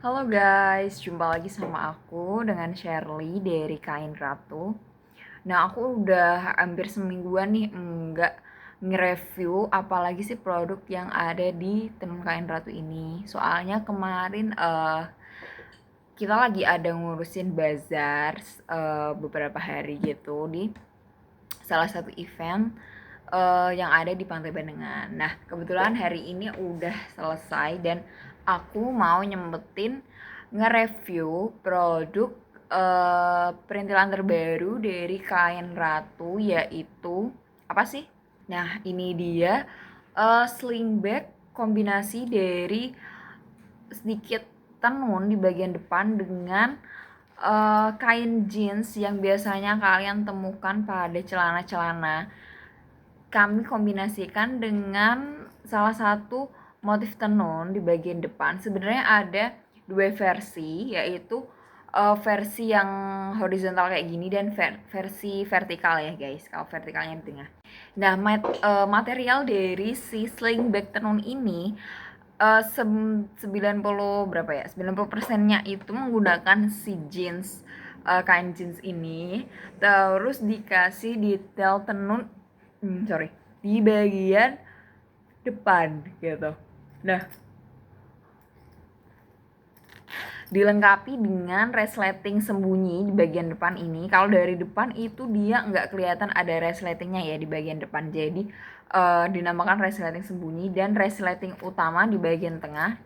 Halo guys, jumpa lagi sama aku dengan Shirley dari Kain Ratu. Nah, aku udah hampir semingguan nih enggak nge-review apalagi sih produk yang ada di Tenun Kain Ratu ini. Soalnya kemarin kita lagi ada ngurusin bazar beberapa hari gitu di salah satu event yang ada di Pantai Bandengan. Nah, kebetulan hari ini udah selesai dan aku mau nyempetin nge-review produk perintilan terbaru dari Kain Ratu, yaitu apa sih? Nah, ini dia sling bag kombinasi dari sedikit tenun di bagian depan dengan kain jeans yang biasanya kalian temukan pada celana-celana. Kami kombinasikan dengan salah satu motif tenun di bagian depan. Sebenarnya ada dua versi, yaitu versi yang horizontal kayak gini dan versi vertikal ya guys. Kalau vertikalnya di tengah. Nah, material dari si sling bag tenun ini 90 berapa ya? 90%-nya itu menggunakan si jeans, kain jeans ini, terus dikasih detail tenun di bagian depan gitu. Nah, dilengkapi dengan resleting sembunyi di bagian depan ini. Kalau dari depan itu dia nggak kelihatan ada resletingnya ya di bagian depan, jadi dinamakan resleting sembunyi. Dan resleting utama di bagian tengah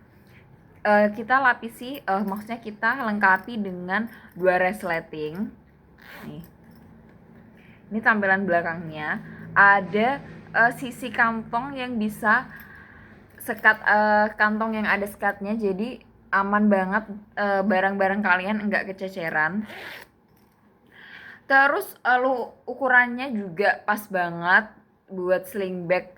kita lapisi, maksudnya kita lengkapi dengan dua resleting nih. Ini tampilan belakangnya, ada sisi kantong yang bisa sekat, kantong yang ada sekatnya, jadi aman banget barang-barang kalian enggak kececeran. Terus ukurannya juga pas banget buat sling bag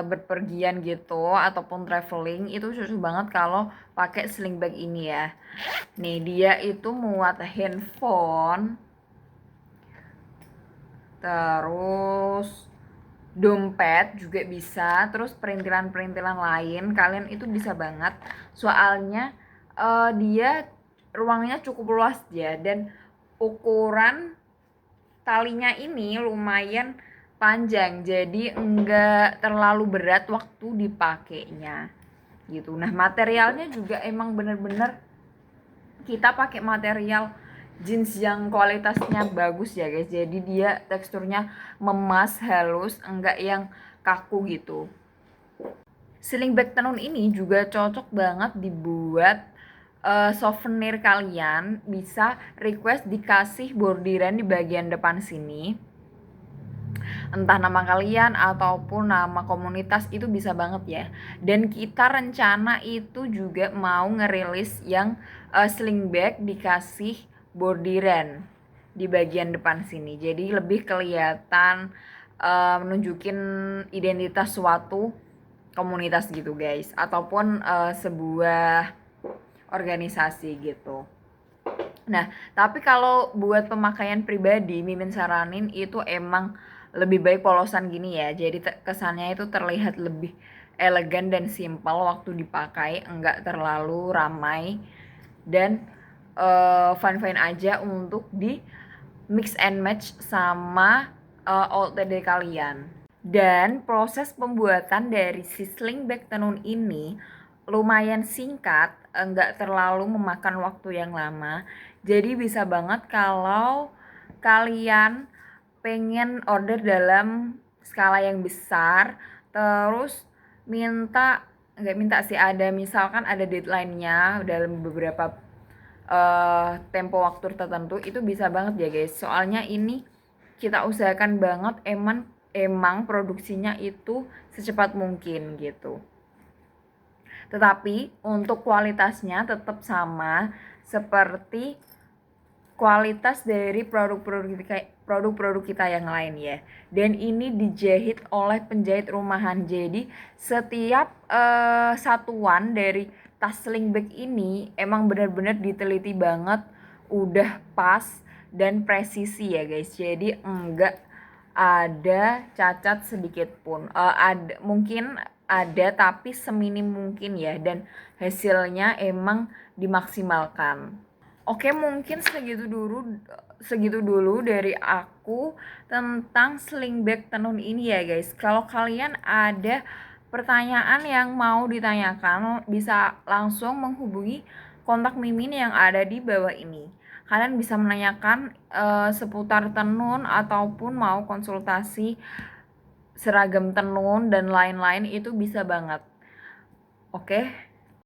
berpergian gitu ataupun traveling, itu cocok banget kalau pakai sling bag ini ya. Nih, dia itu muat handphone, terus dompet juga bisa, terus perintilan-perintilan lain kalian itu bisa banget. Soalnya dia ruangnya cukup luas ya, dan ukuran talinya ini lumayan panjang, jadi enggak terlalu berat waktu dipakainya gitu. Nah, materialnya juga emang bener-bener kita pakai material jeans yang kualitasnya bagus ya guys, jadi dia teksturnya memas, halus, enggak yang kaku gitu. Sling bag tenun ini juga cocok banget dibuat souvenir. Kalian bisa request dikasih bordiran di bagian depan sini, entah nama kalian ataupun nama komunitas, itu bisa banget ya. Dan kita rencana itu juga mau ngerilis yang sling bag dikasih bordiran di bagian depan sini, jadi lebih kelihatan menunjukin identitas suatu komunitas gitu guys, ataupun sebuah organisasi gitu. Nah, tapi kalau buat pemakaian pribadi, Mimin saranin itu emang lebih baik polosan gini ya. Jadi kesannya itu terlihat lebih elegan dan simpel waktu dipakai, enggak terlalu ramai dan fine-fine aja untuk di mix and match sama outfit kalian. Dan proses pembuatan dari si sling bag tenun ini lumayan singkat, enggak terlalu memakan waktu yang lama. Jadi bisa banget kalau kalian pengen order dalam skala yang besar, terus nggak minta sih, ada misalkan ada deadline-nya dalam beberapa tempo waktu tertentu, itu bisa banget ya guys. Soalnya ini kita usahakan banget emang produksinya itu secepat mungkin gitu. Tetapi untuk kualitasnya tetap sama seperti kualitas dari produk-produk kita yang lain ya. Dan ini dijahit oleh penjahit rumahan. Jadi setiap satuan dari tas sling bag ini emang benar-benar diteliti banget, udah pas dan presisi ya guys. Jadi enggak ada cacat sedikit pun. Ada mungkin ada tapi seminim mungkin ya, dan hasilnya emang dimaksimalkan. Oke, mungkin segitu dulu dari aku tentang sling bag tenun ini ya guys. Kalau kalian ada pertanyaan yang mau ditanyakan, bisa langsung menghubungi kontak Mimin yang ada di bawah ini. Kalian bisa menanyakan seputar tenun ataupun mau konsultasi seragam tenun dan lain-lain, itu bisa banget. Oke.